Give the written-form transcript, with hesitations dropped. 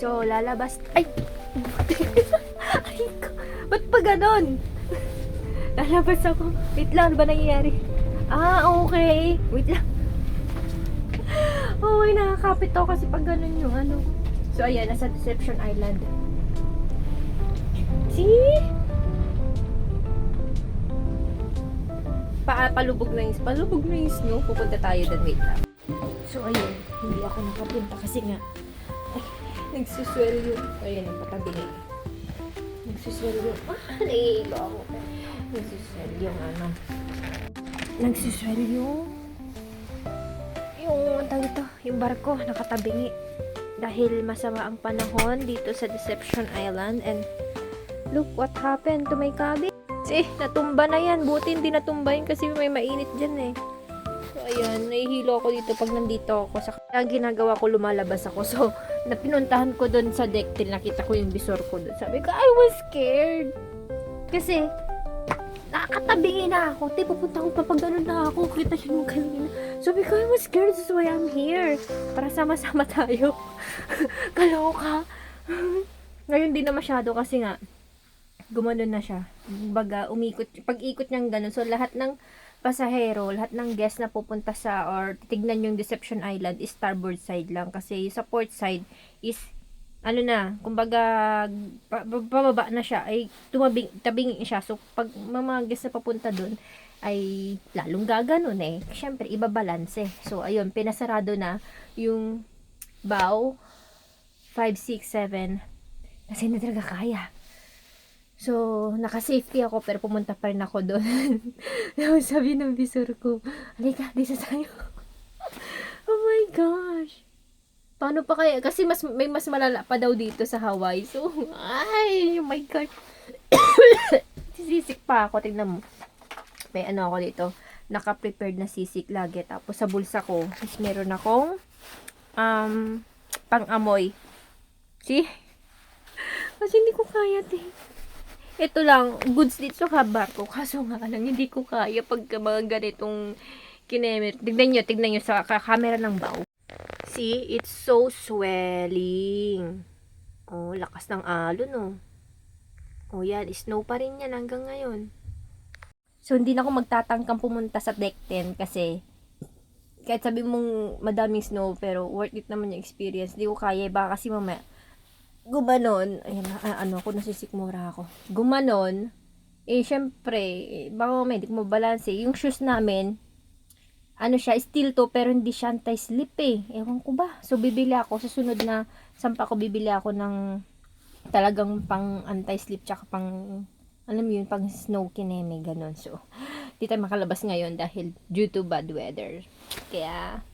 So, lalabas... Ay! Ay ko! Ba't pa ganon? Lalabas ako. Wait lang, ano ba nangyayari? Ah, okay. Wait lang. Oh, ay, nakakapit ako kasi pag ganon yung ano. So, ayan, nasa Deception Island. See? Palubog na yung snow. Pupunta tayo doon. Wait lang. So, ayun. Hindi ako nakapunta kasi nga ay, nagsuswell yun. Ayun, yung patabi na yun. Nagsuswell yun. Naiilo ako. Nagsuswell yung ano. Nagsuswell yung tawag ito, yung barko nakatabingi. Dahil masama ang panahon dito sa Deception Island. And look what happened to my cabin. Natumba na yan. Buti hindi natumba yun kasi may mainit dyan eh. So, ayan. Nahihilo ako dito pag nandito ako. Kaya ginagawa ko, lumalabas ako. So, napinuntahan ko doon sa deck till nakita ko yung visor ko doon. Sabi ko, I was scared. Kasi, nakakatabingi na ako. Pupunta ko pa pag ganun na ako. Kita siya nung kanina. Sabi ko, I was scared. That's why I'm here. Para sama-sama tayo. Kaloka. Ngayon di na masyado kasi nga, gumanon na siya. Baga, umikot. Pag-ikot niyang ganun. So, lahat ng pasahero, lahat ng guest na pupunta sa or titignan yung Deception Island is starboard side lang. Kasi sa port side is, ano na, kumbaga, pababa na siya. Ay, tabingin siya. So, pag mga guest na papunta dun, ay lalong gaganon eh. Siyempre, ibabalance eh. So, ayun, pinasarado na yung bow 5, 6, 7 kasi hindi talaga kaya. So, naka-safety ako pero pumunta pa rin ako doon. Sabi ng visor ko, halika, dito tayo. Oh my gosh. Paano pa kaya? Kasi may mas malala pa daw dito sa Hawaii. So, ay, oh my God. Sisik pa ako. Tignan mo. May ano ako dito. Naka-prepared na sisik lagi. Tapos sa bulsa ko, meron akong pang-amoy. See? Kasi hindi ko kaya, ito lang, goods dito sa barko. Kaso nga lang, hindi ko kaya pag mga ganitong kinemit. Tignan nyo sa camera ng bow. See, it's so swelling. Oh, lakas ng alon, oh. Oh, yan, snow pa rin yan hanggang ngayon. So, hindi na ako magtatangkang pumunta sa deck 10 kasi kahit sabi mong madaming snow, pero worth it naman yung experience. Hindi ko kaya, baka kasi mamaya gumanon, ayan, ano ako, nasisikmura ako. Gumanon, syempre, baka may hindi ko mabalanse. Yung shoes namin, ano siya, steel to, pero hindi siya anti-slip eh. Ewan ko ba. So, bibili ako, sa sunod na sampa ko, bibili ako ng talagang pang anti-slip, tsaka pang, alam mo yun, pang snow kineme, ganun. So, di tayo makalabas ngayon dahil due to bad weather. Kaya,